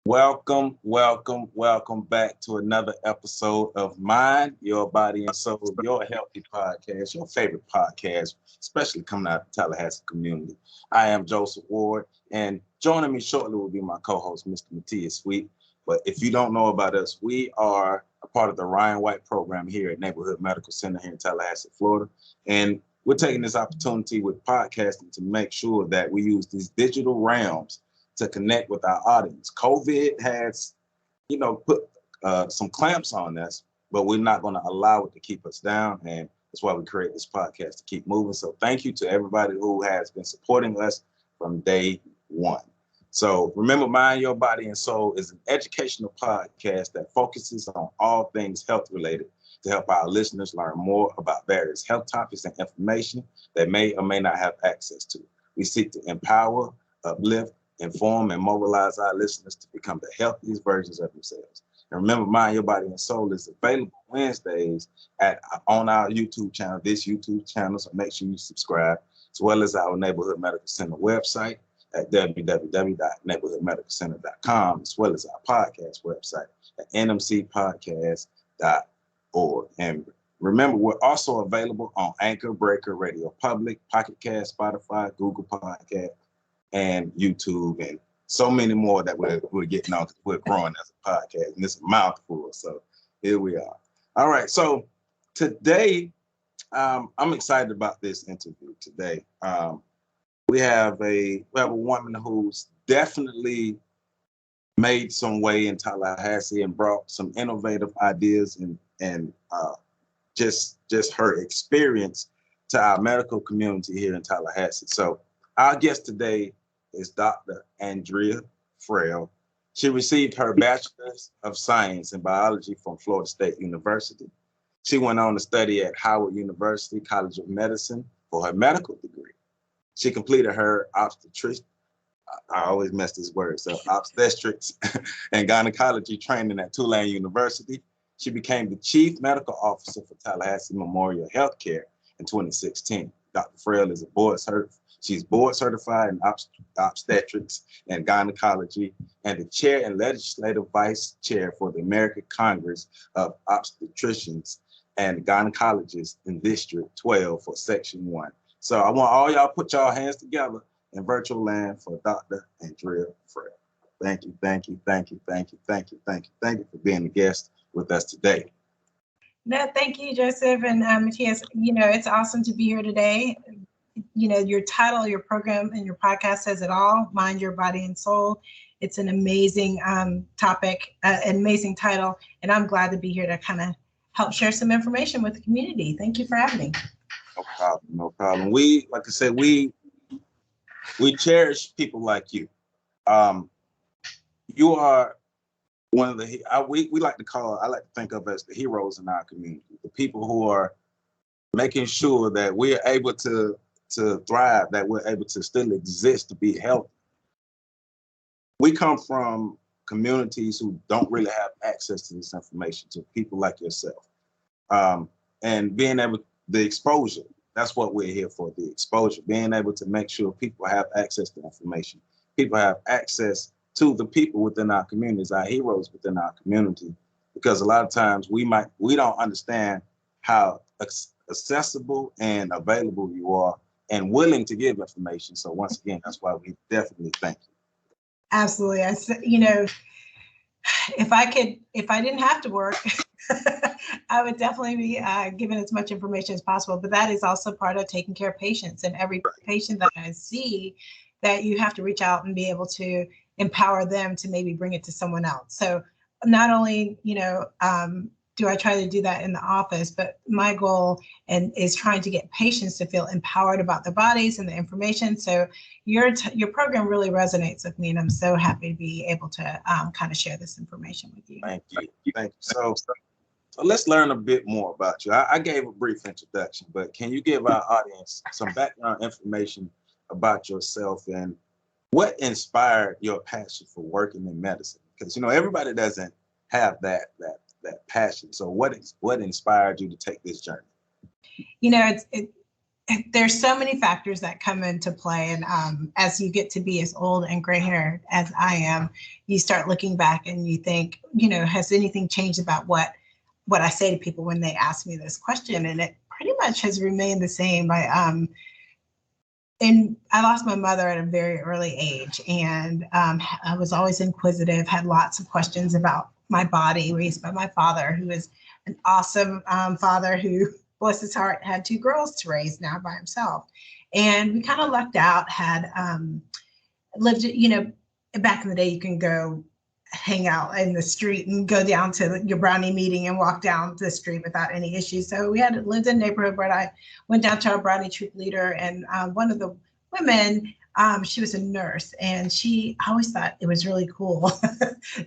Welcome back to another episode of Mind, Your Body and Soul, your healthy podcast, your favorite podcast, especially coming out of the Tallahassee community. I am Joseph Ward, and joining me shortly will be my co-host, Mr. Matthias Sweet. But if you don't know about us, we are a part of the Ryan White program here at Neighborhood Medical Center here in Tallahassee, Florida. And we're taking this opportunity with podcasting to make sure that we use these digital realms to connect with our audience. COVID has, put some clamps on us, but we're not going to allow it to keep us down. And that's why we create this podcast to keep moving. So thank you to everybody who has been supporting us from day one. So remember, Mind Your Body and Soul is an educational podcast that focuses on all things health related to help our listeners learn more about various health topics and information they may or may not have access to. We seek to empower, uplift, inform, and mobilize our listeners to become the healthiest versions of themselves. And remember, Mind Your Body and Soul is available Wednesdays on our YouTube channel, this YouTube channel, so make sure you subscribe, as well as our Neighborhood Medical Center website at www.neighborhoodmedicalcenter.com, as well as our podcast website at nmcpodcast.org. And remember, we're also available on Anchor, Breaker, Radio Public, Pocket Cast, Spotify, Google Podcast, and YouTube, and so many more that we're getting on because we're growing as a podcast, and it's a mouthful. So here we are. All right. So today, I'm excited about this interview today. We have a woman who's definitely made some way in Tallahassee and brought some innovative ideas and just her experience to our medical community here in Tallahassee. So our guest today is Dr. Andrea Frell. She received her Bachelor's of Science in Biology from Florida State University. She went on to study at Howard University College of Medicine for her medical degree. She completed her obstetrics and gynecology training at Tulane University. She became the Chief Medical Officer for Tallahassee Memorial Healthcare in 2016. Dr. Frell is She's board certified in obstetrics and gynecology and the chair and legislative vice chair for the American Congress of Obstetricians and Gynecologists in District 12 for Section 1. So I want all y'all put y'all hands together in virtual land for Dr. Andrea Frell. Thank you for being a guest with us today. No, thank you, Joseph and Matthias. It's awesome to be here today. Your title, your program, and your podcast says it all, Mind Your Body and Soul. It's an amazing topic, an amazing title, and I'm glad to be here to kind of help share some information with the community. Thank you for having me. No problem. We cherish people like you. You are one of the, I like to think of as the heroes in our community, the people who are making sure that we're able to thrive, that we're able to still exist, to be healthy. We come from communities who don't really have access to this information, to people like yourself. And being able, the exposure, that's what we're here for, the exposure, being able to make sure people have access to information. People have access to the people within our communities, our heroes within our community, because a lot of times we don't understand how accessible and available you are and willing to give information. So once again, that's why we definitely thank you. Absolutely. If I didn't have to work, I would definitely be giving as much information as possible. But that is also part of taking care of patients. And every patient that I see, that you have to reach out and be able to empower them to maybe bring it to someone else. So not only, do I try to do that in the office, but my goal is trying to get patients to feel empowered about their bodies and the information. So your program really resonates with me, and I'm so happy to be able to kind of share this information with you. Thank you. So let's learn a bit more about you. I gave a brief introduction, but can you give our audience some background information about yourself and what inspired your passion for working in medicine? Because everybody doesn't have that passion. So what inspired you to take this journey? there's so many factors that come into play. And as you get to be as old and gray haired as I am, you start looking back and you think, has anything changed about what I say to people when they ask me this question? And it pretty much has remained the same. And I lost my mother at a very early age, and I was always inquisitive, had lots of questions about my body, raised by my father, who is an awesome father who, bless his heart, had 2 girls to raise now by himself. And we kind of lucked out, had lived, back in the day, you can go hang out in the street and go down to your brownie meeting and walk down the street without any issues. So we had lived in a neighborhood where I went down to our brownie troop leader, and one of the women, she was a nurse, and I always thought it was really cool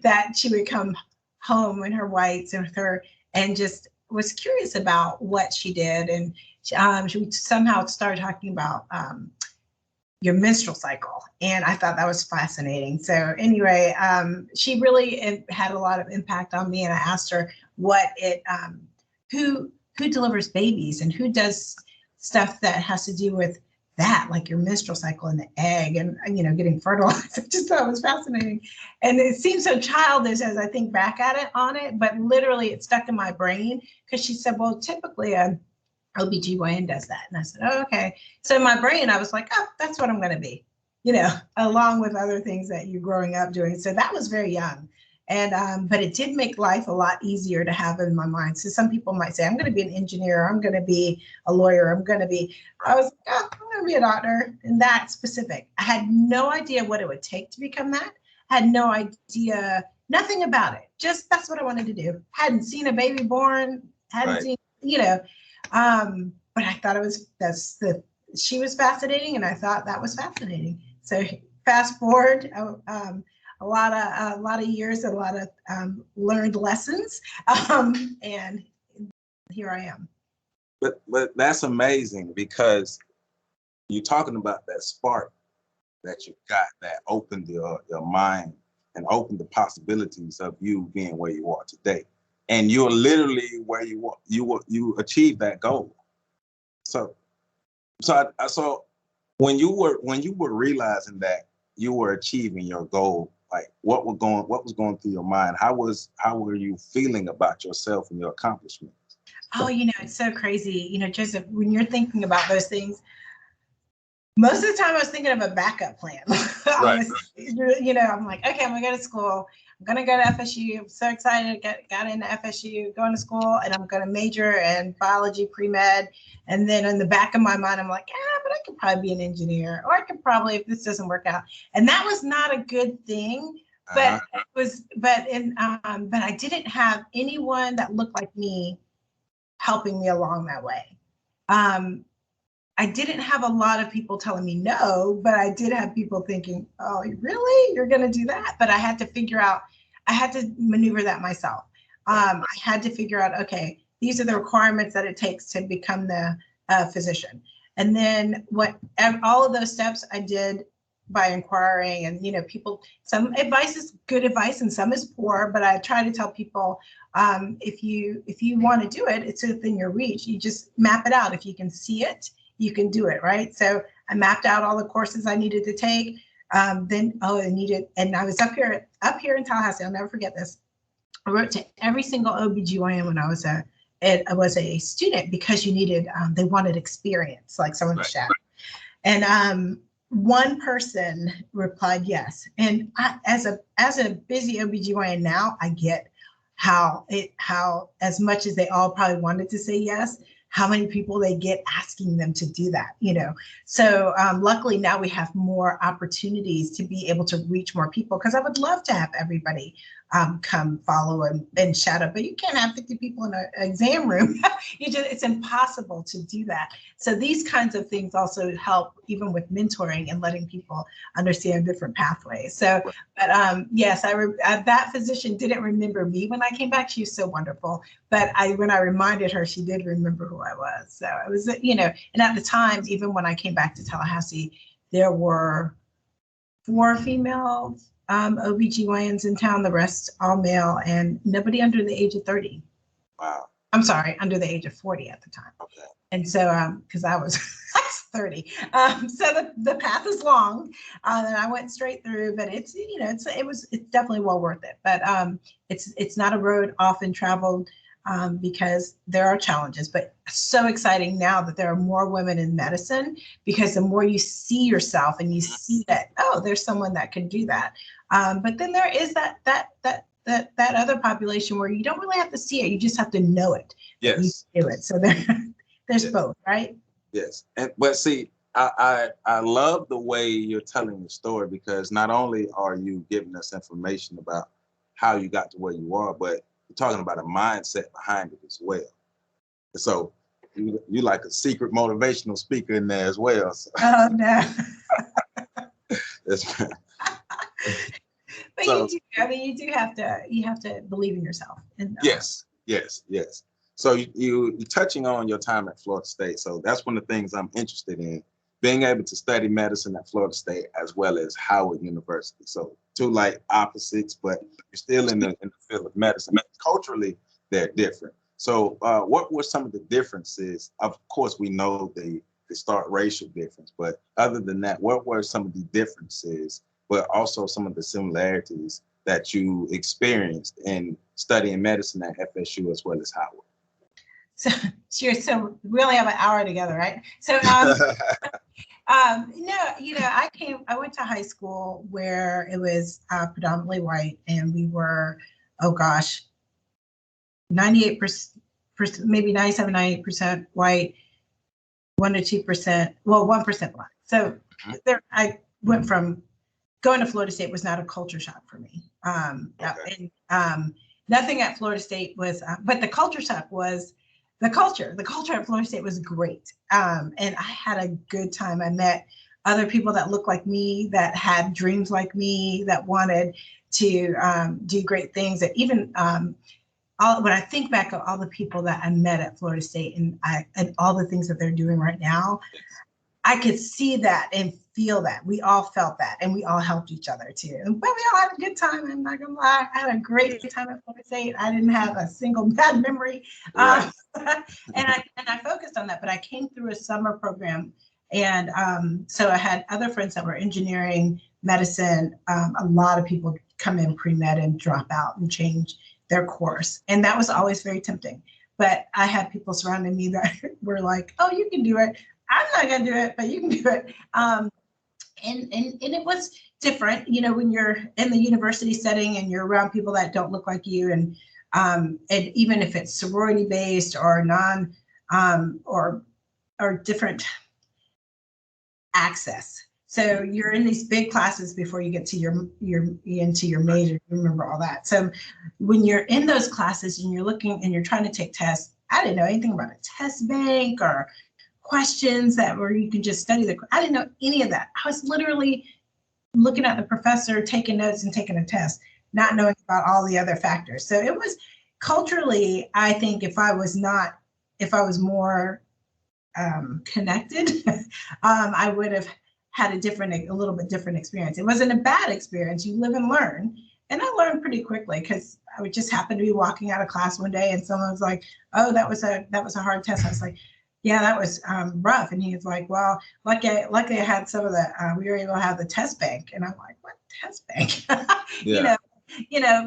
that she would come home in her whites and with her, and just was curious about what she did. And she somehow started talking about your menstrual cycle. And I thought that was fascinating. So anyway, she really had a lot of impact on me. And I asked her who delivers babies and who does stuff that has to do with that, like your menstrual cycle and the egg and, getting fertilized. I just thought it was fascinating. And it seems so childish as I think back on it, but literally it stuck in my brain because she said, well, typically OBGYN does that. And I said, oh, okay. So in my brain, I was like, oh, that's what I'm going to be, along with other things that you're growing up doing. So that was very young. And, but it did make life a lot easier to have in my mind. So some people might say, I'm going to be an engineer. I'm going to be a lawyer. I was like, oh, I'm going to be a doctor. And that specific. I had no idea what it would take to become that. I had no idea, nothing about it. Just that's what I wanted to do. Hadn't seen a baby born, hadn't seen, but I thought she was fascinating, and I thought that was fascinating. So fast forward a lot of years, a lot of learned lessons, and here I am. But that's amazing, because you're talking about that spark that you got that opened your mind and opened the possibilities of you being where you are today. And you're literally where you achieved that goal. So when you were realizing that you were achieving your goal, like what was going through your mind? How were you feeling about yourself and your accomplishments? Oh, it's so crazy. Joseph, when you're thinking about those things, most of the time I was thinking of a backup plan. Right. I'm like, okay, I'm gonna go to school. I'm gonna go to FSU. I'm so excited. Got into FSU, going to school, and I'm gonna major in biology pre-med. And then in the back of my mind, I'm like, but I could probably be an engineer, or I could probably, if this doesn't work out. And that was not a good thing. But it was, but I didn't have anyone that looked like me helping me along that way. I didn't have a lot of people telling me no, but I did have people thinking, oh, really? You're going to do that? But I had to maneuver that myself. I had to figure out, okay, these are the requirements that it takes to become the physician. And then all of those steps I did by inquiring, and some advice is good advice and some is poor, but I try to tell people, if you want to do it, it's within your reach. You just map it out. If you can see it, you can do it, right? So I mapped out all the courses I needed to take. And I was up here in Tallahassee. I'll never forget this. I wrote to every single OBGYN when I was a student, because they wanted experience, like someone to shadow. And one person replied yes. And as a busy OBGYN now, I get how as much as they all probably wanted to say yes, how many people they get asking them to do that, So luckily now we have more opportunities to be able to reach more people, because I would love to have everybody come follow and shadow, but you can't have 50 people in an exam room. It's impossible to do that. So these kinds of things also help, even with mentoring and letting people understand different pathways. So, but yes, that physician didn't remember me when I came back. She was so wonderful. But when I reminded her, she did remember who I was. So it was, and at the time, even when I came back to Tallahassee, there were 4 female OBGYNs in town, the rest all male, and nobody under the age of 30. Wow. I'm sorry, under the age of 40 at the time. Okay. And so, because I was 30, so the path is long, and I went straight through. But it's it's definitely well worth it. But it's not a road often traveled, because there are challenges. But so exciting now that there are more women in medicine, because the more you see yourself and you see that, oh, there's someone that can do that. But then there is that other population where you don't really have to see it, you just have to know it. Yes. You do it. So there's both, right? Yes. But see, I love the way you're telling the story, because not only are you giving us information about how you got to where you are, but you're talking about a mindset behind it as well. So you like a secret motivational speaker in there as well. So. Oh no. But so, you do have to believe in yourself. And, yes. So you're touching on your time at Florida State. So that's one of the things I'm interested in, being able to study medicine at Florida State as well as Howard University. So two like opposites, but you're still in the field of medicine. Culturally, they're different. So what were some of the differences? Of course, we know the stark racial difference, but other than that, what were some of the differences, but also some of the similarities that you experienced in studying medicine at FSU as well as Howard? So sure. So we only have an hour together, right? So I went to high school where it was predominantly white, and we were, 98%, maybe 97, 98% white, 1 to 2%, well, 1% black. So there, I went from going to Florida State was not a culture shock for me. Nothing at Florida State was, but the culture shock was the culture. The culture at Florida State was great. And I had a good time. I met other people that looked like me, that had dreams like me, that wanted to do great things. That even when I think back of all the people that I met at Florida State and all the things that they're doing right now, I could see that and feel that. We all felt that, and we all helped each other too. But we all had a good time. I'm not gonna lie, I had a great time at Florida State. I didn't have a single bad memory, and I focused on that. But I came through a summer program, and so I had other friends that were engineering, medicine. A lot of people come in pre-med and drop out and change their course, and that was always very tempting. But I had people surrounding me that were like, "Oh, you can do it." I'm not gonna do it, but you can do it. And it was different, when you're in the university setting and you're around people that don't look like you, and even if it's sorority based or non or different access. So you're in these big classes before you get to your into your major. You remember all that. So when you're in those classes and you're looking and you're trying to take tests, I didn't know anything about a test bank or questions where you can just study I didn't know any of that. I was literally looking at the professor, taking notes and taking a test, not knowing about all the other factors. So it was culturally, I think if I was more connected, I would have had a little bit different experience. It wasn't a bad experience. You live and learn. And I learned pretty quickly, because I would just happen to be walking out of class one day and someone was like, "Oh, that was a hard test." I was like, "Yeah, that was rough." And he was like, "Well, lucky I had some of the, we were able to have the test bank." And I'm like, "What test bank?" Yeah.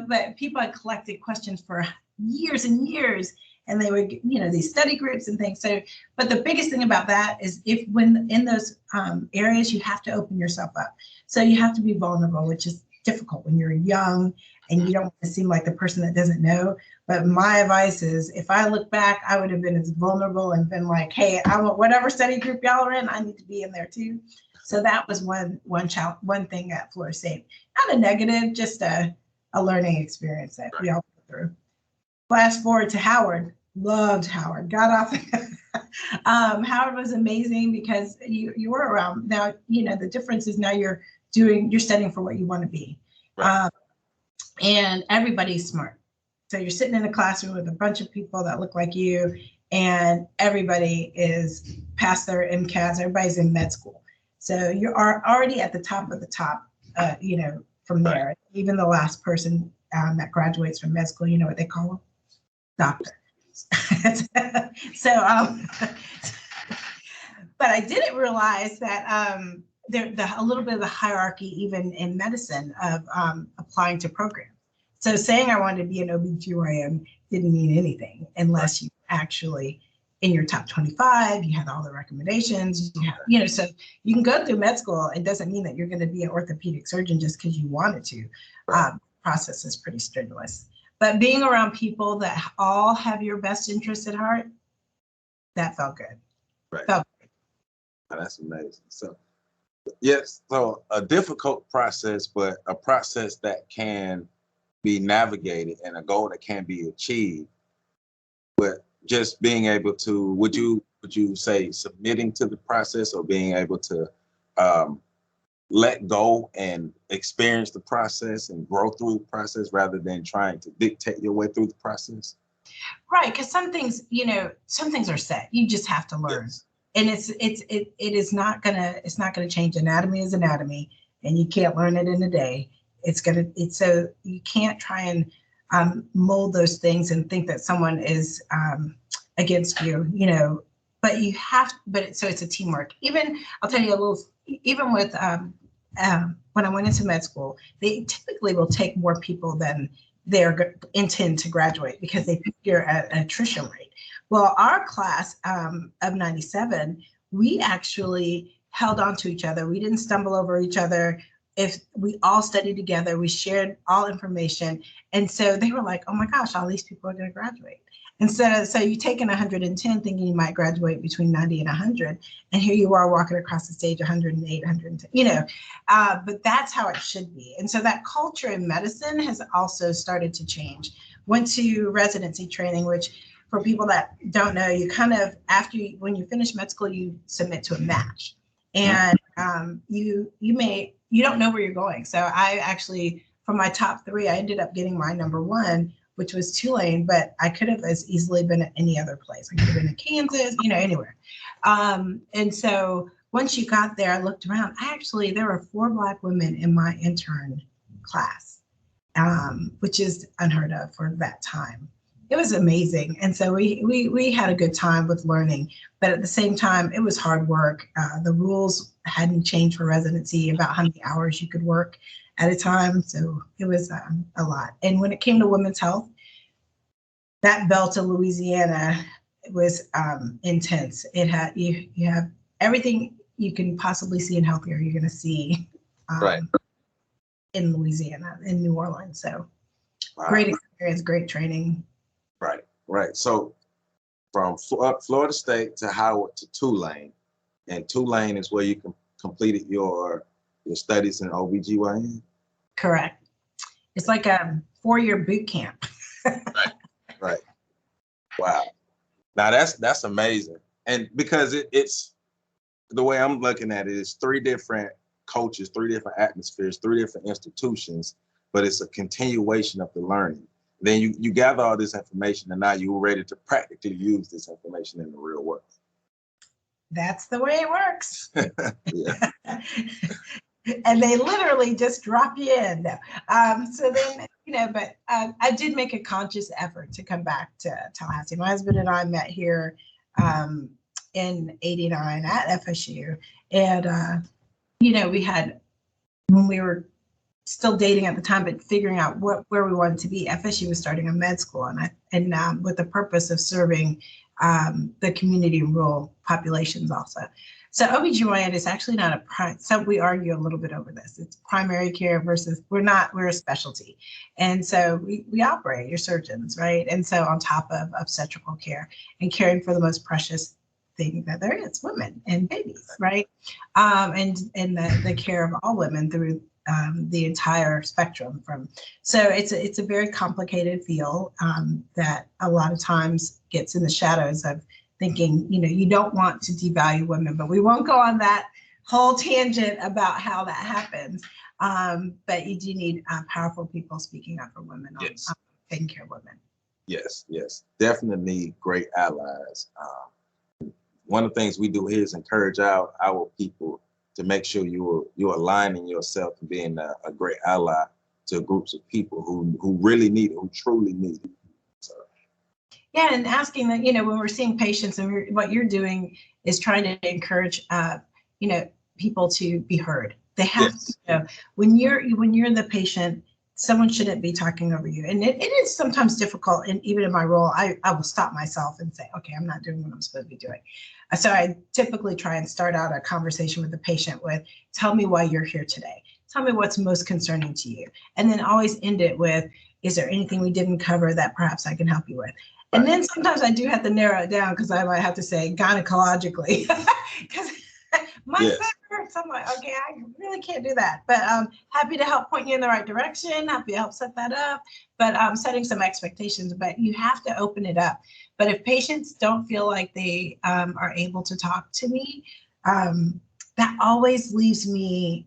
But people had collected questions for years and years, and they would, these study groups and things. So, but the biggest thing about that is when in those areas, you have to open yourself up. So you have to be vulnerable, which is difficult when you're young and you don't want to seem like the person that doesn't know. But my advice is, if I look back, I would have been as vulnerable and been like, "Hey, I want whatever study group y'all are in, I need to be in there too." So that was one thing at Florida State. Not a negative, just a learning experience that we all went through. Flash forward to Howard. Loved Howard. Got off. Howard was amazing because you were around. Now, the difference is now you're studying for what you want to be. Right. And everybody's smart. So you're sitting in a classroom with a bunch of people that look like you, and everybody is past their MCATs. Everybody's in med school. So you are already at the top of the top, from there. Right. Even the last person that graduates from med school, you know what they call them? Doctor. rules. So, but I didn't realize that a little bit of the hierarchy, even in medicine, of applying to programs. So saying I wanted to be an OBGYN didn't mean anything unless you actually, in your top 25, you had all the recommendations, so you can go through med school. It doesn't mean that you're going to be an orthopedic surgeon just because you wanted to. Process is pretty strenuous. But being around people that all have your best interests at heart, that felt good. Right. Felt good. Oh, that's amazing. So, yes, so a difficult process, but a process that can be navigated and a goal that can be achieved. But just being able to, would you say submitting to the process, or being able to let go and experience the process and grow through the process rather than trying to dictate your way through the process? Right, because some things are set. You just have to learn. Yes. And it is not gonna change. Anatomy is anatomy, and you can't learn it in a day. So you can't try and mold those things and think that someone is against you, but so it's a teamwork. Even I'll tell you a little, even with when I went into med school, they typically will take more people than they're intend to graduate because they figure at an attrition rate. Well, our class of 97, we actually held on to each other. We didn't stumble over each other. If we all studied together, we shared all information. And so they were like, oh my gosh, all these people are going to graduate. And so you take in 110 thinking you might graduate between 90 and 100. And here you are walking across the stage 108, 110, but that's how it should be. And so that culture in medicine has also started to change. Went to residency training, which for people that don't know, you kind of, when you finish med school, you submit to a match. And you don't know where you're going. So I actually, from my top 3, I ended up getting my number 1, which was Tulane, but I could have as easily been at any other place. I could have been in Kansas, anywhere. And so once you got there, I looked around. There were 4 Black women in my intern class, which is unheard of for that time. It was amazing. And so we had a good time with learning, but at the same time, it was hard work. The rules hadn't changed for residency about how many hours you could work at a time. So it was a lot. And when it came to women's health, that belt of Louisiana was intense. It had, you have everything you can possibly see in healthcare, you're going to see in Louisiana, in New Orleans. So great experience, great training. Right. So from Florida State to Howard to Tulane, and Tulane is where you completed your studies in OBGYN? Correct. It's like a 4-year boot camp. Right. Wow. Now that's amazing. And because it's the way I'm looking at it is 3 different coaches, 3 different atmospheres, 3 different institutions, but it's a continuation of the learning. Then you gather all this information, and now you're ready to practically use this information in the real world. That's the way it works. Yeah. And they literally just drop you in. So then, but I did make a conscious effort to come back to Tallahassee. My husband and I met here in '89 at FSU. And, we had, when we were still dating at the time, but figuring out where we wanted to be, FSU was starting a med school, and with the purpose of serving the community and rural populations also. So OBGYN is actually not so we argue a little bit over this. It's primary care versus we're a specialty. And so we operate, you're surgeons, right? And so on top of obstetrical care and caring for the most precious thing that there is, women and babies, right? And the care of all women through the entire spectrum so it's a very complicated field that a lot of times gets in the shadows of thinking, you don't want to devalue women, but we won't go on that whole tangent about how that happens. But you do need powerful people speaking up for women, yes. on taking care of women. Yes, definitely need great allies. One of the things we do here is encourage our people to make sure you're aligning yourself and being a great ally to groups of people who really need it, who truly need it. So. Yeah, and asking that, when we're seeing patients and what you're doing is trying to encourage, people to be heard. They have Yes. to, when you're the patient, someone shouldn't be talking over you. And it is sometimes difficult. And even in my role, I will stop myself and say, okay, I'm not doing what I'm supposed to be doing. So I typically try and start out a conversation with the patient with, tell me why you're here today. Tell me what's most concerning to you. And then always end it with, is there anything we didn't cover that perhaps I can help you with? And then sometimes I do have to narrow it down because I might have to say gynecologically because my side hurts. I'm like, okay, I really can't do that. But happy to help point you in the right direction. Happy to help set that up. But setting some expectations. But you have to open it up. But if patients don't feel like they are able to talk to me, that always leaves me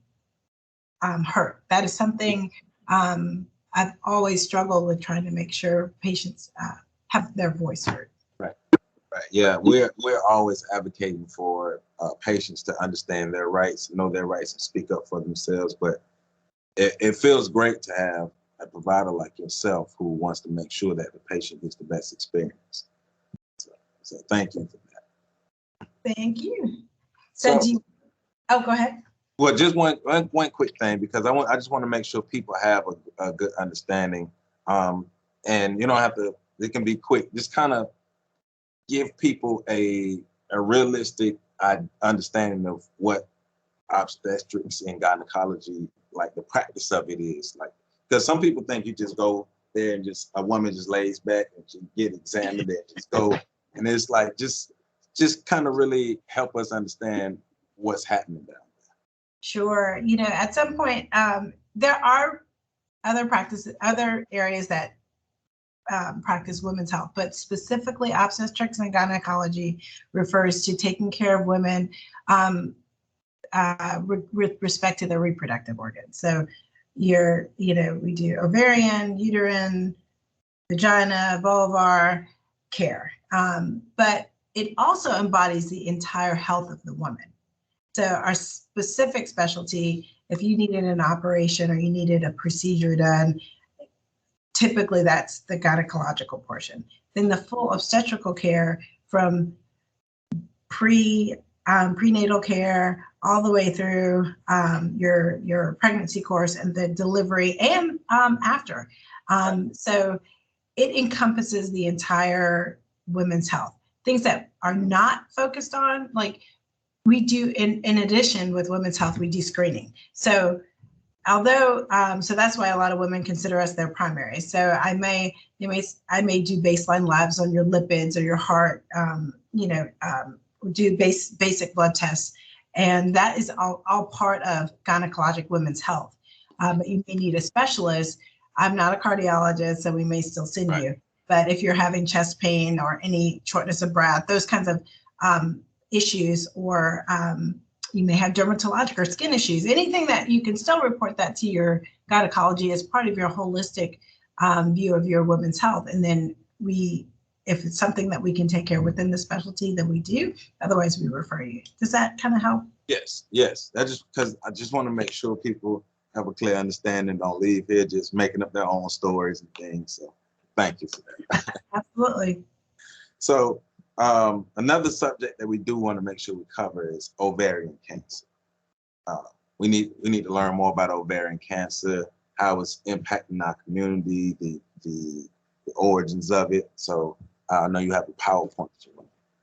hurt. That is something I've always struggled with, trying to make sure patients have their voice heard. Right. Yeah, we're always advocating for patients to understand their rights, know their rights, and speak up for themselves. But it feels great to have a provider like yourself who wants to make sure that the patient gets the best experience. So thank you for that. Thank you. So go ahead. Well, just one quick thing, because I just want to make sure people have a good understanding. And you don't have to, it can be quick. Just kind of give people a realistic understanding of what obstetrics and gynecology, like the practice of it is. Like, because some people think you just go there and just, a woman just lays back and she get examined and just go. And it's like, just kind of really help us understand what's happening down there. Sure. At some point, there are other areas that practice women's health, but specifically obstetrics and gynecology refers to taking care of women with respect to their reproductive organs. So we do ovarian, uterine, vagina, vulvar care, but it also embodies the entire health of the woman. So our specific specialty, if you needed an operation or you needed a procedure done, typically that's the gynecological portion. Then the full obstetrical care, from prenatal care all the way through your pregnancy course and the delivery and after. So it encompasses the entire women's health. Things that are not focused on, like we do in addition with women's health, we do screening. So although, so that's why a lot of women consider us their primary. So I may do baseline labs on your lipids or your heart, do basic blood tests. And that is all part of gynecologic women's health. But you may need a specialist. I'm not a cardiologist, so we may still send you. But if you're having chest pain or any shortness of breath, those kinds of issues, or you may have dermatologic or skin issues, anything that you can still report that to your gynecology as part of your holistic view of your women's health. And then if it's something that we can take care of within the specialty, then we do. Otherwise, we refer you. Does that kind of help? Yes. That's just because I just want to make sure people have a clear understanding, don't leave here just making up their own stories and things. So thank you for that. Absolutely. So another subject that we do want to make sure we cover is ovarian cancer. We need to learn more about ovarian cancer, how it's impacting our community, the origins of it. So I know you have a PowerPoint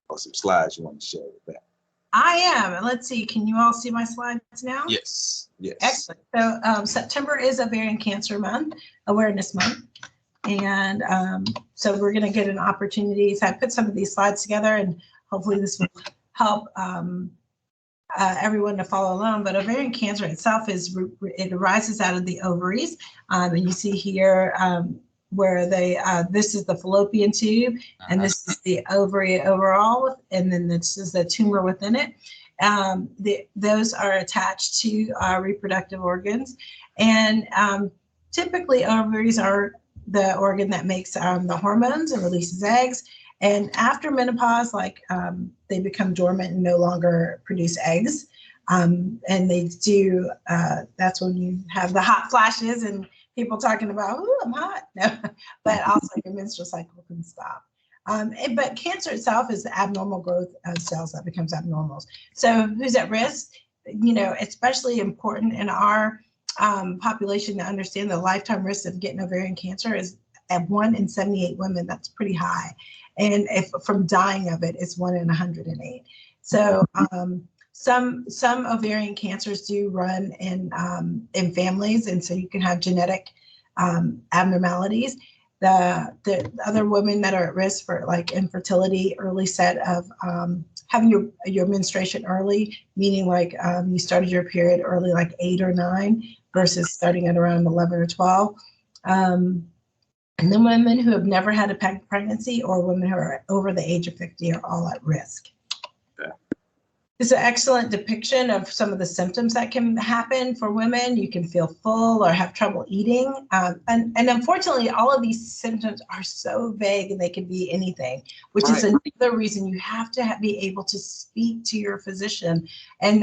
or some slides you want to share with that. I am. Let's see. Can you all see my slides now? Yes. Excellent. So September is Ovarian Cancer Month, Awareness Month. And so we're going to get an opportunity. So I put some of these slides together, and hopefully this will help everyone to follow along. But ovarian cancer itself it arises out of the ovaries. And you see here where this is the fallopian tube, and this is the ovary overall, and then this is the tumor within it. Those are attached to our reproductive organs. And typically ovaries are the organ that makes the hormones and releases eggs. And after menopause, they become dormant and no longer produce eggs. And they do, that's when you have the hot flashes and people talking about, oh, I'm hot. No, but also your menstrual cycle can stop. But cancer itself is the abnormal growth of cells that becomes abnormal. So who's at risk? You know, especially important in our population to understand the lifetime risk of getting ovarian cancer is at 1 in 78 women. That's pretty high. And if from dying of it, it's 1 in 108. So some ovarian cancers do run in families, and so you can have genetic abnormalities. The other women that are at risk for like infertility, early set of having your menstruation early, meaning like you started your period early, like 8 or 9 versus starting at around 11 or 12. And then women who have never had a pregnancy or women who are over the age of 50 are all at risk. Okay. It's an excellent depiction of some of the symptoms that can happen for women. You can feel full or have trouble eating. And unfortunately, all of these symptoms are so vague and they can be anything, which is another reason you have to be able to speak to your physician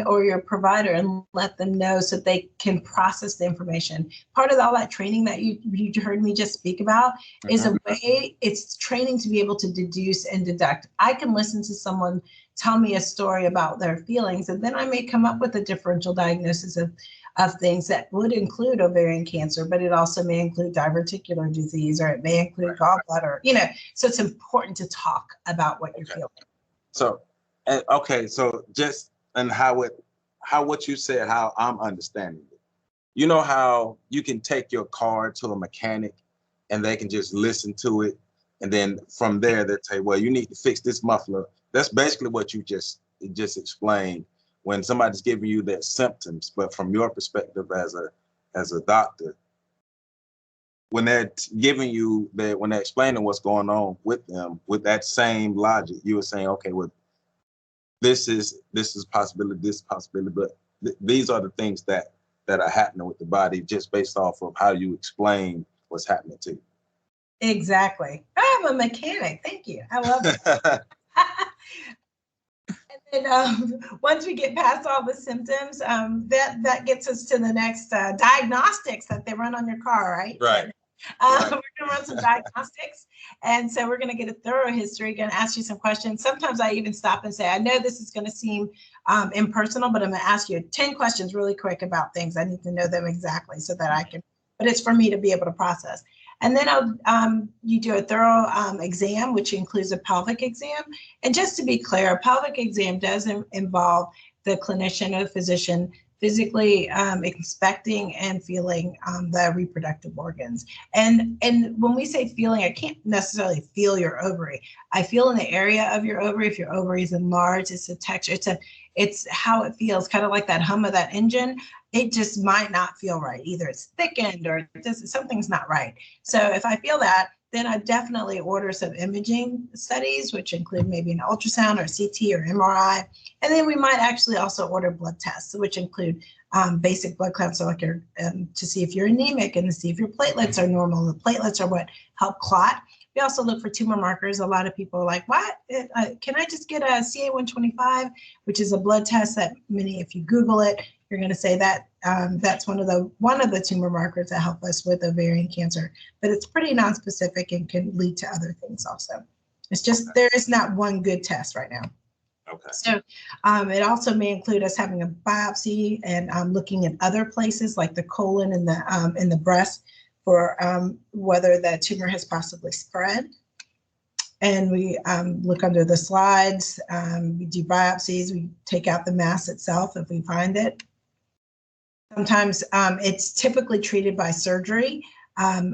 or your provider and let them know so they can process the information. Part of all that training that you heard me just speak about is a way, it's training to be able to deduce and deduct. I can listen to someone tell me a story about their feelings, and then I may come up with a differential diagnosis of things that would include ovarian cancer, but it also may include diverticular disease, or it may include gallbladder, you know, so it's important to talk about what you're feeling. So, so just, and how what you said, how I'm understanding it, you know how you can take your car to a mechanic and they can just listen to it, and then from there they'll tell you, well, you need to fix this muffler. That's basically what you just explained when somebody's giving you their symptoms, but from your perspective as a doctor, when they're giving you when they're explaining what's going on with them, with that same logic, you were saying, okay, well, this is possibility, this possibility, but these are the things that are happening with the body just based off of how you explain what's happening to you. Exactly. I'm a mechanic. Thank you. I love it. And then once we get past all the symptoms, that gets us to the next diagnostics that they run on your car, right? Right. We're going to run some diagnostics. And so we're going to get a thorough history, going to ask you some questions. Sometimes I even stop and say, I know this is going to seem impersonal, but I'm going to ask you 10 questions really quick about things. I need to know them exactly so that I can, but it's for me to be able to process. And then you do a thorough exam, which includes a pelvic exam. And just to be clear, a pelvic exam does involve the clinician or the physician physically inspecting and feeling the reproductive organs. And when we say feeling, I can't necessarily feel your ovary. I feel in the area of your ovary. If your ovary is enlarged, it's a texture, it's how it feels, kind of like that hum of that engine. It just might not feel right. Either it's thickened or something's not right. So if I feel that, then I definitely order some imaging studies, which include maybe an ultrasound or CT or MRI. And then we might actually also order blood tests, which include basic blood counts, so like to see if you're anemic and to see if your platelets are normal. The platelets are what help clot. We also look for tumor markers. A lot of people are like, what? Can I just get a CA-125, which is a blood test that if you Google it, you're going to say that that's one of the tumor markers that help us with ovarian cancer. But it's pretty nonspecific and can lead to other things also. It's just there is not one good test right now. Okay. So it also may include us having a biopsy and looking at other places like the colon and the breast for whether the tumor has possibly spread. And we look under the slides, we do biopsies, we take out the mass itself if we find it. Sometimes it's typically treated by surgery,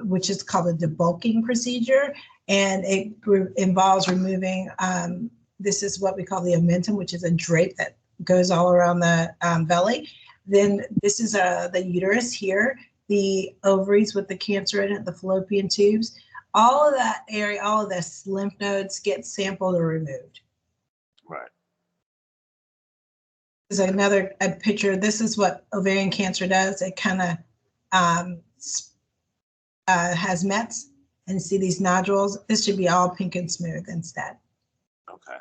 which is called a debulking procedure. And it involves removing, this is what we call the omentum, which is a drape that goes all around the belly. Then this is the uterus here, the ovaries with the cancer in it, the fallopian tubes. All of that area, all of this lymph nodes get sampled or removed. Right. This is another picture. This is what ovarian cancer does. It kind of has mets, and see these nodules. This should be all pink and smooth instead. Okay.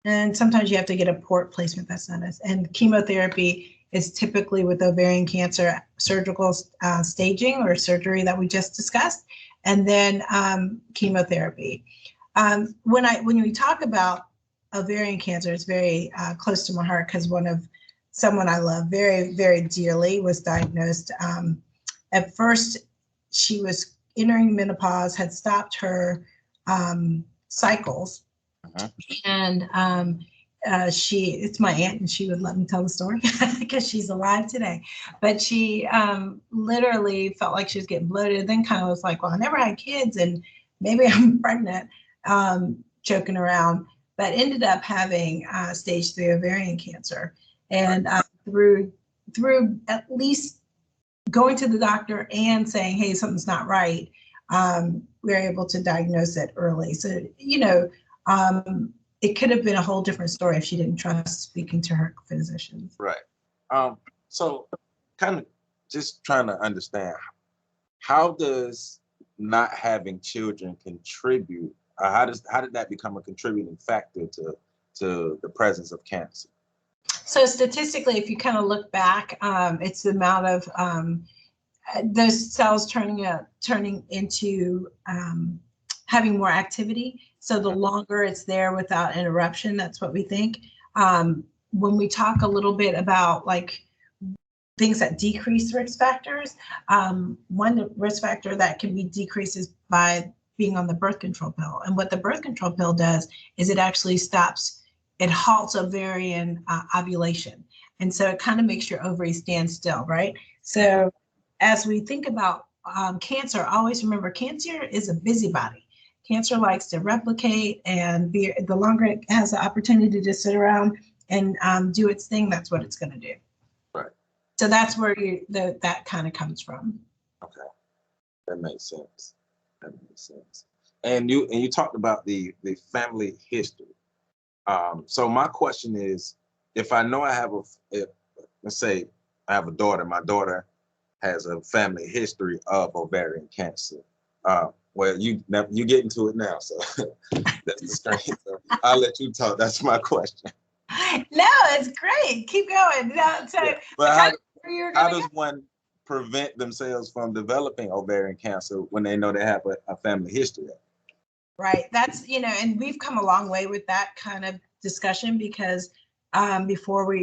And sometimes you have to get a port placement. That's not us. And chemotherapy is typically with ovarian cancer surgical staging or surgery that we just discussed. and then chemotherapy. When we talk about ovarian cancer, it's very close to my heart because someone I love very, very dearly was diagnosed. At first, she was entering menopause, had stopped her cycles, and it's my aunt, and she would let me tell the story because she's alive today. But she literally felt like she was getting bloated, then kind of was like, well, I never had kids, and maybe I'm pregnant, joking around, but ended up having stage 3 ovarian cancer. And through at least going to the doctor and saying, hey, something's not right, we're able to diagnose it early. So, it could have been a whole different story if she didn't trust speaking to her physicians. Right. So kind of just trying to understand, how does not having children contribute? How did that become a contributing factor to the presence of cancer? So statistically, if you kind of look back, it's the amount of those cells turning into having more activity. So the longer it's there without interruption, that's what we think. When we talk a little bit about like things that decrease risk factors, one risk factor that can be decreased is by being on the birth control pill. And what the birth control pill does is it actually halts ovarian ovulation. And so it kind of makes your ovaries stand still, right? So as we think about cancer, always remember cancer is a busybody. Cancer likes to replicate, and the longer it has the opportunity to just sit around and do its thing, that's what it's going to do. Right. So that's where that kind of comes from. Okay, that makes sense. And you talked about the family history. So my question is, if I know I have let's say I have a daughter, my daughter has a family history of ovarian cancer. Well, you get into it now, so that's the strength. So I'll let you talk. That's my question. No, it's great. Keep going. No, so yeah. But how does one prevent themselves from developing ovarian cancer when they know they have a family history? Right. That's, and we've come a long way with that kind of discussion because before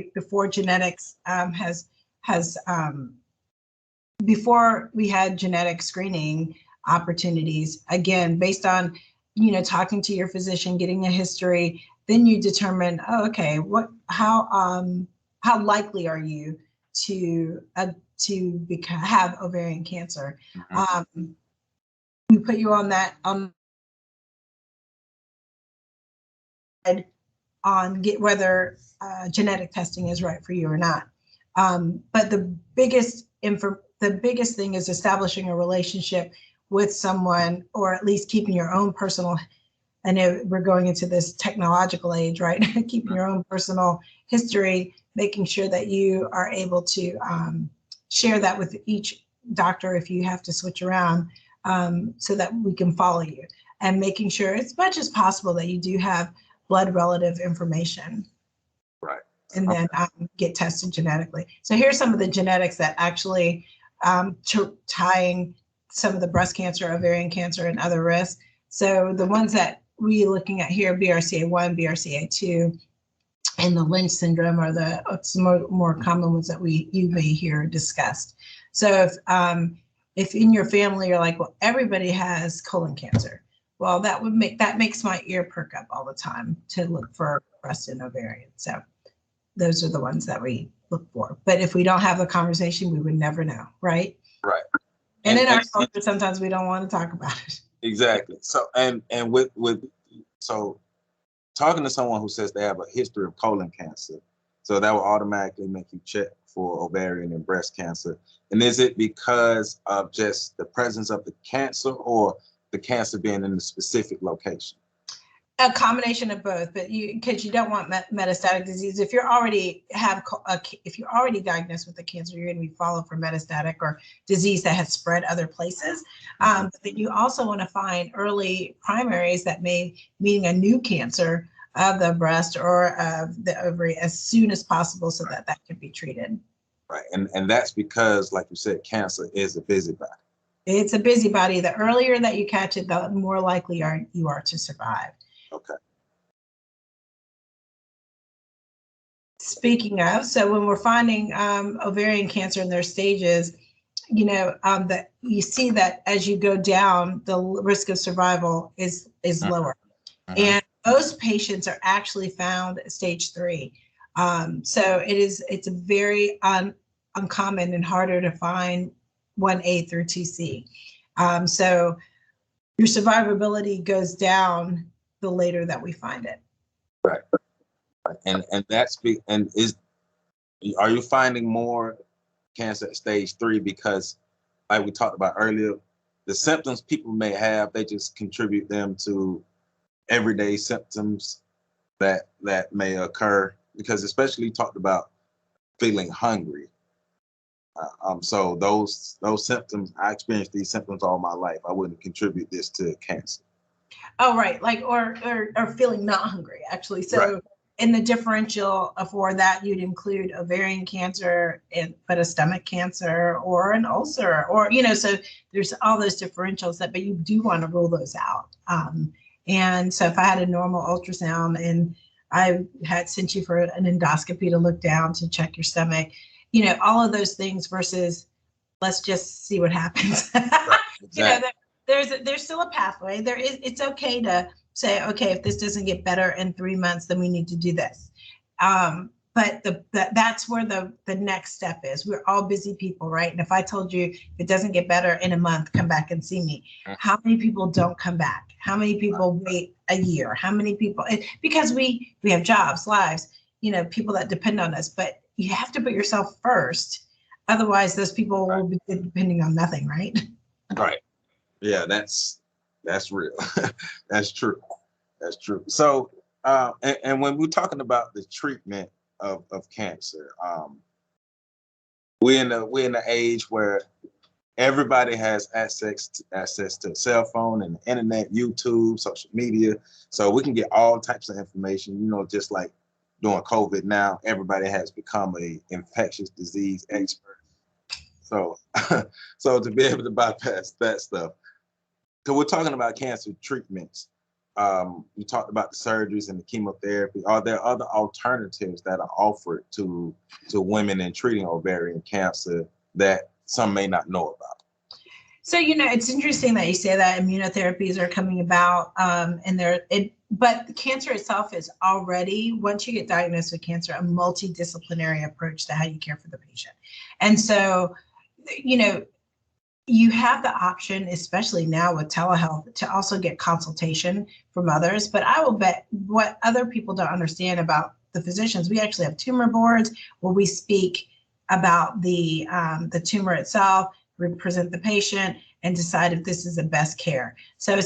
genetics before we had genetic screening opportunities, again, based on, talking to your physician, getting a history, then you determine, how likely are you to have ovarian cancer? Mm-hmm. We put you on whether genetic testing is right for you or not. But the biggest thing is establishing a relationship with someone, or at least keeping your own personal. I know we're going into this technological age, right? Keeping your own personal history, making sure that you are able to share that with each doctor if you have to switch around, so that we can follow you, and making sure as much as possible that you do have blood relative information. Right. And then get tested genetically. So here's some of the genetics that actually tying some of the breast cancer, ovarian cancer, and other risks. So the ones that we're looking at here, BRCA1, BRCA2, and the Lynch syndrome are the more common ones that you may hear discussed. So if in your family you're like, well, everybody has colon cancer, well, that makes my ear perk up all the time to look for breast and ovarian. So those are the ones that we look for. But if we don't have the conversation, we would never know, right? Right. And in our culture, sometimes we don't want to talk about it. Exactly. So so talking to someone who says they have a history of colon cancer, so that will automatically make you check for ovarian and breast cancer. And is it because of just the presence of the cancer, or the cancer being in a specific location? A combination of both, but because you don't want metastatic disease. If you're already diagnosed with the cancer, you're going to be followed for metastatic or disease that has spread other places. But then you also want to find early primaries that meaning a new cancer of the breast or of the ovary as soon as possible, so that can be treated. Right, and that's because, like you said, cancer is a busybody. It's a busybody. The earlier that you catch it, the more likely you are to survive. Okay. Speaking of, so when we're finding ovarian cancer in their stages, that you see that as you go down, the risk of survival is lower. And most patients are actually found at stage 3. So it's a very uncommon and harder to find 1A through 2C. So your survivability goes down the later that we find it. Right. And are you finding more cancer at stage 3 because, like we talked about earlier, the symptoms people may have, they just contribute them to everyday symptoms that may occur, because especially you talked about feeling hungry. So those symptoms, I experienced these symptoms all my life. I wouldn't contribute this to cancer. Oh, right. Like, or feeling not hungry, actually. So right. In the differential for that, you'd include ovarian cancer, but a stomach cancer or an ulcer, or, so there's all those differentials but you do want to rule those out. And so if I had a normal ultrasound and I had sent you for an endoscopy to look down to check your stomach, all of those things versus let's just see what happens. Right, exactly. There's still a pathway. It's okay to say, okay, if this doesn't get better in 3 months, then we need to do this. But that's where the next step is. We're all busy people, right? And if I told you if it doesn't get better in a month, come back and see me. How many people don't come back? How many people wait a year? How many people? Because we have jobs, lives, people that depend on us. But you have to put yourself first. Otherwise, those people will be depending on nothing, right? Right. Yeah, that's real. That's true. That's true. So, and when we're talking about the treatment of cancer, we're in the age where everybody has access to a cell phone and the internet, YouTube, social media. So we can get all types of information, just like during COVID now, everybody has become a infectious disease expert. So, so to be able to bypass that stuff. So we're talking about cancer treatments. You talked about the surgeries and the chemotherapy. Are there other alternatives that are offered to women in treating ovarian cancer that some may not know about? So, it's interesting that you say that immunotherapies are coming about, but the cancer itself is already, once you get diagnosed with cancer, a multidisciplinary approach to how you care for the patient. And so, you have the option, especially now with telehealth, to also get consultation from others. But I will bet what other people don't understand about the physicians, we actually have tumor boards where we speak about the tumor itself, represent the patient, and decide if this is the best care. So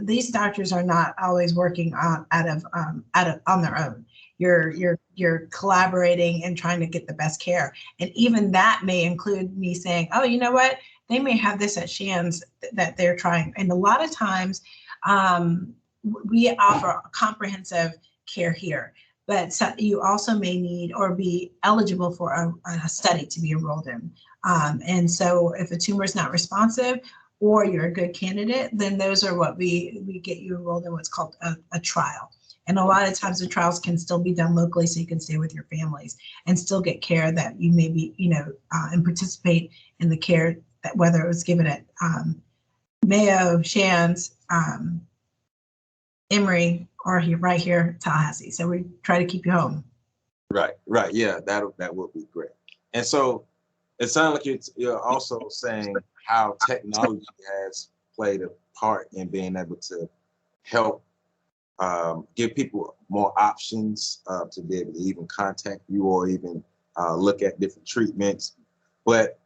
these doctors are not always working on their own. You're collaborating and trying to get the best care. And even that may include me saying, oh, you know what? They may have this at Shands that they're trying. And a lot of times we offer comprehensive care here, but you also may need or be eligible for a study to be enrolled in. And so if a tumor is not responsive or you're a good candidate, then those are what we get you enrolled in what's called a trial. And a lot of times the trials can still be done locally so you can stay with your families and still get care that you may be, and participate in the care that whether it was given at Mayo, Shands, Emory, or right here, Tallahassee. So we try to keep you home. Right. Yeah, that would be great. And so it sounds like you're also saying how technology has played a part in being able to help give people more options to be able to even contact you or even look at different treatments. But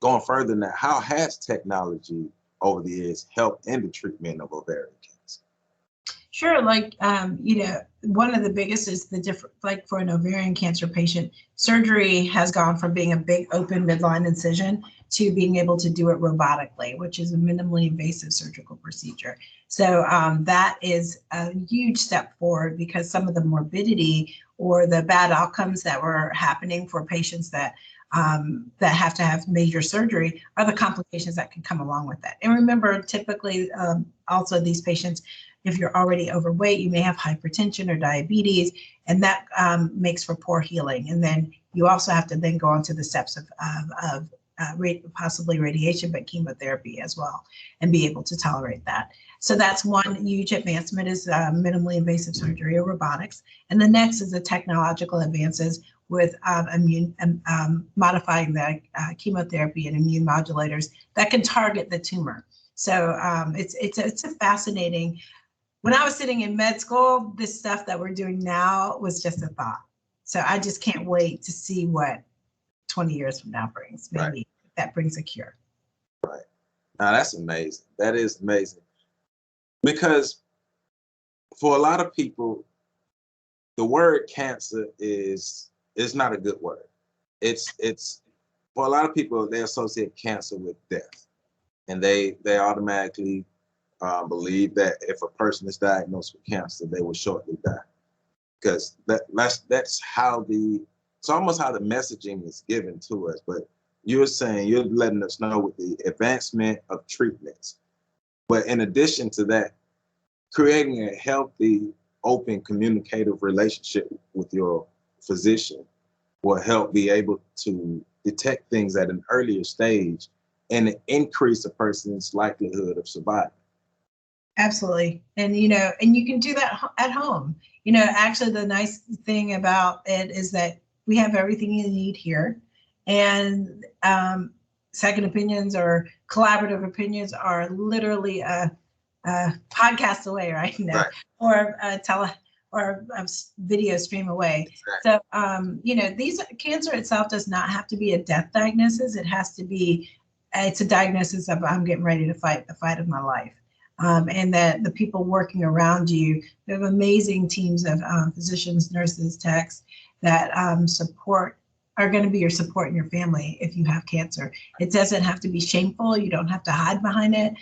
going further than that, how has technology over the years helped in the treatment of ovarian cancer? Sure. Like, one of the biggest is the different, like for an ovarian cancer patient, surgery has gone from being a big open midline incision to being able to do it robotically, which is a minimally invasive surgical procedure. So that is a huge step forward because some of the morbidity or the bad outcomes that were happening for patients that that have to have major surgery are the complications that can come along with that. And remember, typically, also these patients, if you're already overweight, you may have hypertension or diabetes, and that makes for poor healing. And then you also have to then go on to the steps of possibly radiation, but chemotherapy as well, and be able to tolerate that. So that's one huge advancement is minimally invasive surgery or robotics. And the next is the technological advances with modifying the chemotherapy and immune modulators that can target the tumor. So it's a fascinating. When I was sitting in med school, this stuff that we're doing now was just a thought. So I just can't wait to see what 20 years from now brings. Maybe that brings a cure. Right. Now that's amazing. That is amazing. Because for a lot of people, the word cancer is not a good word. It's for a lot of people, they associate cancer with death. And they automatically believe that if a person is diagnosed with cancer, they will shortly die. Because that's how it's almost how the messaging is given to us. But you're letting us know with the advancement of treatments. But in addition to that, creating a healthy, open, communicative relationship with your physician will help be able to detect things at an earlier stage and increase a person's likelihood of surviving. Absolutely. And, and you can do that at home. Actually, the nice thing about it is that we have everything you need here. And second opinions or collaborative opinions are literally a podcast away right now, or a video stream away. Exactly. So, these cancer itself does not have to be a death diagnosis. It has to be, it's a diagnosis of I'm getting ready to fight the fight of my life. And that the people working around you, we have amazing teams of physicians, nurses, techs that are going to be your support in your family if you have cancer. It doesn't have to be shameful. You don't have to hide behind it.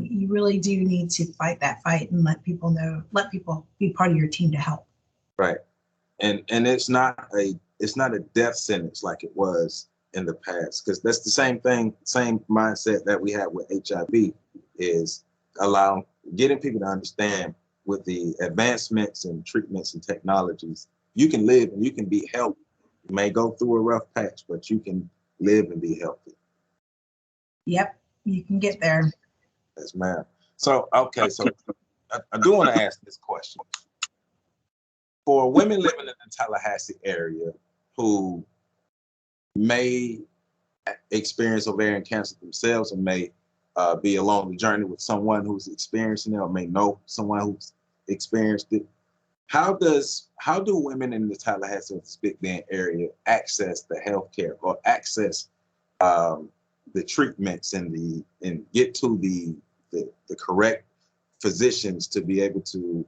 You really do need to fight that fight and let people be part of your team to help. Right. And it's not a death sentence like it was in the past, because that's the same mindset that we have with HIV is getting people to understand with the advancements and treatments and technologies, you can live and you can be healthy. You may go through a rough patch, but you can live and be healthy. Yep, you can get there. Yes, ma'am. So, okay, so I do want to ask this question. For women living in the Tallahassee area who may experience ovarian cancer themselves and may be along the journey with someone who's experiencing it or may know someone who's experienced it, how do women in the Tallahassee or Big Bend area access the healthcare or access the treatments and get to the correct physicians to be able to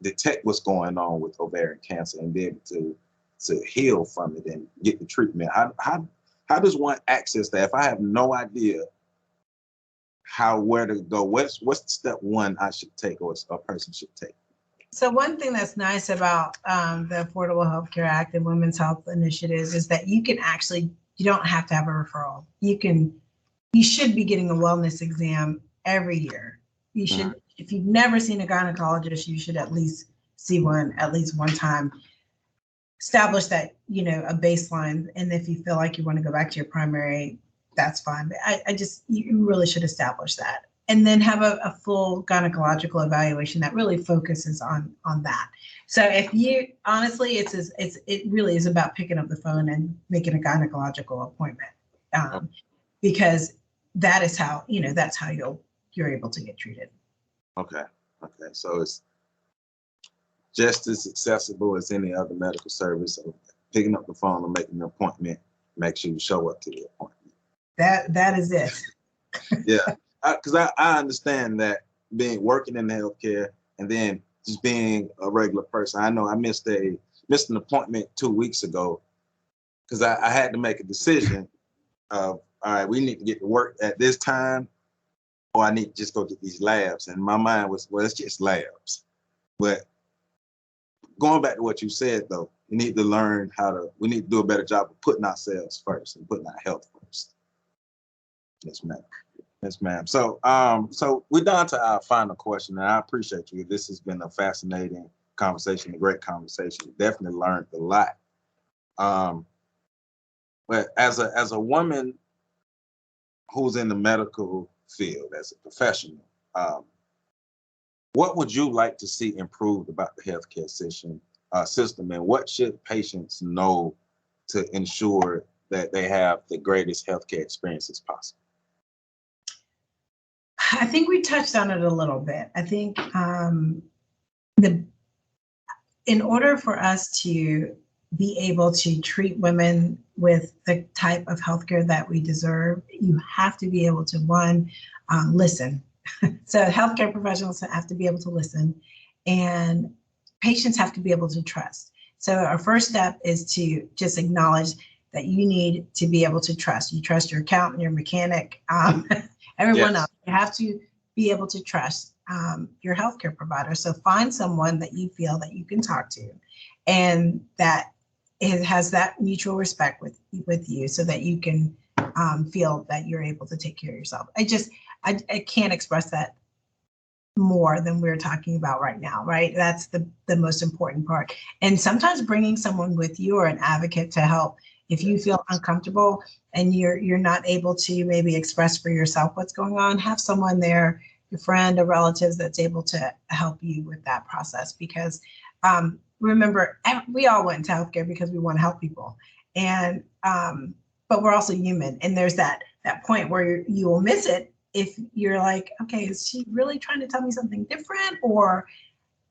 detect what's going on with ovarian cancer and be able to heal from it and get the treatment? How does one access that? If I have no idea where to go, what's the step one I should take or a person should take? So one thing that's nice about the Affordable Health Care Act and Women's Health Initiatives is that you don't have to have a referral. You should be getting a wellness exam every year. You should, if you've never seen a gynecologist, you should at least see one at least one time. Establish that, a baseline. And if you feel like you want to go back to your primary, that's fine. But you really should establish that. And then have a full gynecological evaluation that really focuses on that. So if you, honestly, it really is about picking up the phone and making a gynecological appointment, because that is how, that's how you're able to get treated. Okay. So it's just as accessible as any other medical service. So picking up the phone and making an appointment, make sure you show up to the appointment. That is it. Yeah. Because I understand that working in healthcare and then just being a regular person. I know I missed an appointment 2 weeks ago because I had to make a decision of, all right, we need to get to work at this time or I need to just go to these labs. And my mind was, well, it's just labs. But going back to what you said, though, We need to learn we need to do a better job of putting ourselves first and putting our health first. Yes, ma'am. Yes, ma'am. So, so we're down to our final question, and I appreciate you. This has been a fascinating conversation, a great conversation. Definitely learned a lot. But as a woman who's in the medical field, as a professional, what would you like to see improved about the healthcare system, and what should patients know to ensure that they have the greatest healthcare experiences possible? I think we touched on it a little bit. I think in order for us to be able to treat women with the type of healthcare that we deserve, you have to be able to, one, listen. So healthcare professionals have to be able to listen, and patients have to be able to trust. So our first step is to just acknowledge that you need to be able to trust. You trust your accountant, your mechanic, everyone else. You have to be able to trust your healthcare provider. So find someone that you feel that you can talk to, and that it has that mutual respect with you, so that you can feel that you're able to take care of yourself. I can't express that more than we're talking about right now, right? That's the most important part. And sometimes bringing someone with you, or an advocate, to help if you feel uncomfortable and you're not able to maybe express for yourself what's going on. Have someone there, your friend or relatives, that's able to help you with that process. Because remember, we all went into healthcare because we want to help people, and but we're also human, and there's that point where you will miss it if you're like, okay, is she really trying to tell me something different? Or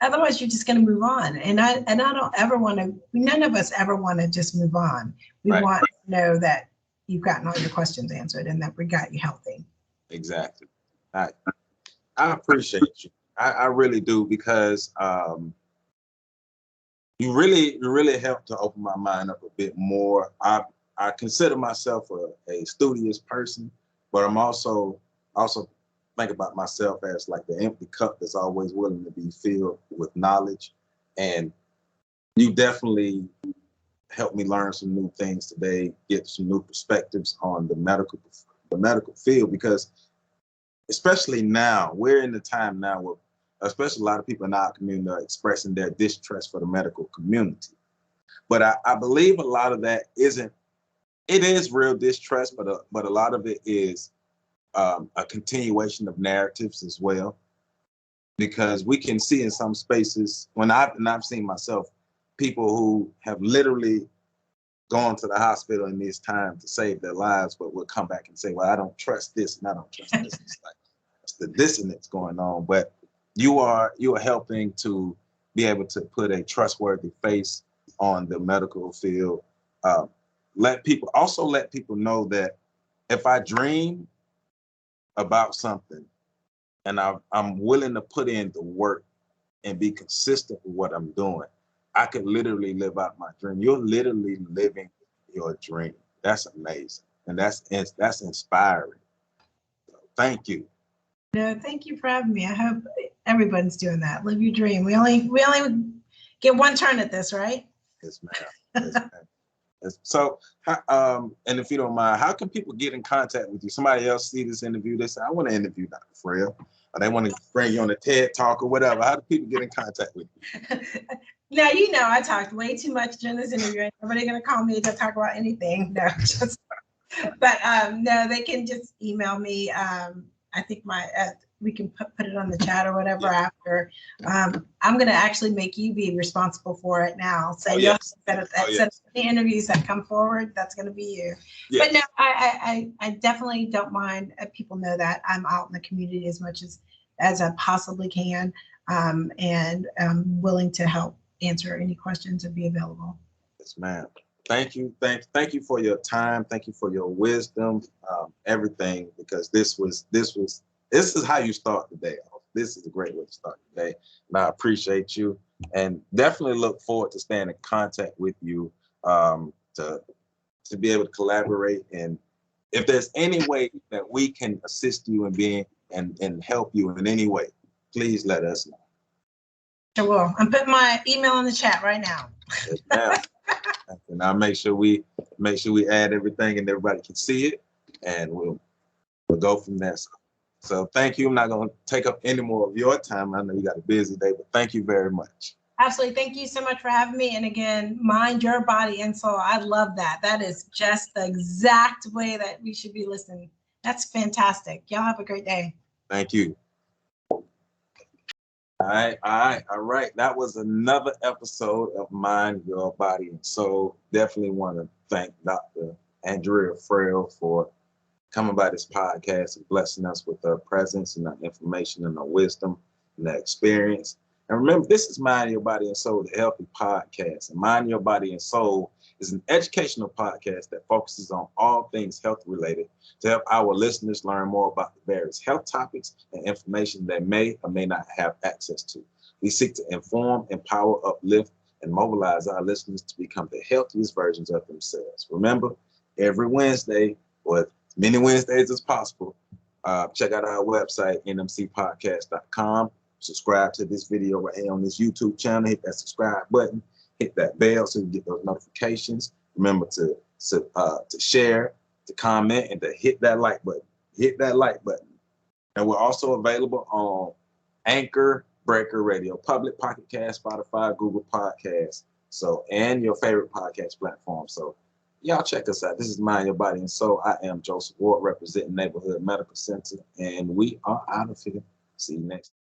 otherwise you're just going to move on. And I don't ever want to, none of us ever want to just move on. We want to know that you've gotten all your questions answered and that we got you healthy. Exactly. I appreciate you. I really do, because you really helped to open my mind up a bit more. I consider myself a studious person, but I'm also think about myself as like the empty cup that's always willing to be filled with knowledge. And you definitely helped me learn some new things today, get some new perspectives on the medical field, because especially now, we're in the time now where especially a lot of people in our community are expressing their distrust for the medical community. But I believe a lot of that it is real distrust, but a lot of it is a continuation of narratives as well, because we can see in some spaces, I've seen myself, people who have literally gone to the hospital in this time to save their lives, but will come back and say, well, I don't trust this and I don't trust this. It's like, it's the dissonance going on. But you are helping to be able to put a trustworthy face on the medical field. Let people know that if I dream about something and I'm willing to put in the work and be consistent with what I'm doing, I could literally live out my dream. You're literally living your dream. That's amazing. And that's inspiring. So thank you. No, thank you for having me. I hope everyone's doing that. Live your dream. We only get one turn at this, right? Yes, ma'am. Yes, ma'am. So, and if you don't mind, how can people get in contact with you? Somebody else see this interview, they say, I want to interview Dr. Frell, or they want to bring you on a TED Talk or whatever. How do people get in contact with you? Now, I talked way too much during this interview. Nobody's going to call me to talk about anything. No, but no, they can just email me. I think we can put it on the chat or whatever after. I'm going to actually make you be responsible for it now. So you'll set up the interviews that come forward. That's going to be you. Yes. But no, I definitely don't mind. People know that I'm out in the community as much as I possibly can, and I'm willing to help answer any questions and be available. Yes, ma'am. Thank you. Thank you for your time. Thank you for your wisdom, everything, because this is how you start the day off. This is a great way to start the day. And I appreciate you, and definitely look forward to staying in contact with you, to be able to collaborate. And if there's any way that we can assist you in being and help you in any way, please let us know. Sure will. I'm putting my email in the chat right now. Yes, ma'am. And I'll make sure we add everything and everybody can see it, and we'll go from there. So thank you. I'm not going to take up any more of your time. I know you got a busy day, but thank you very much. Absolutely. Thank you so much for having me. And again, mind your body and soul. I love that. That is just the exact way that we should be listening. That's fantastic. Y'all have a great day. Thank you. All right. That was another episode of Mind Your Body and Soul. Definitely want to thank Dr. Andrea Frell for coming by this podcast and blessing us with her presence and her information and her wisdom and her experience. And remember, this is Mind Your Body and Soul, the healthy podcast. And Mind Your Body and Soul is an educational podcast that focuses on all things health related to help our listeners learn more about the various health topics and information they may or may not have access to. We seek to inform, empower, uplift, and mobilize our listeners to become the healthiest versions of themselves. Remember, every Wednesday, or as many Wednesdays as possible, check out our website, nmcpodcast.com. Subscribe to this video right here on this YouTube channel. Hit that subscribe button. Hit that bell so you get those notifications. Remember to share, to comment, and to hit that like button. Hit that like button. And we're also available on Anchor, Breaker Radio, Public, Pocket Cast, Spotify, Google Podcasts, and your favorite podcast platform. So y'all check us out. This is Mind Your Body and Soul. I am Joseph Ward, representing Neighborhood Medical Center, and we are out of here. See you next time.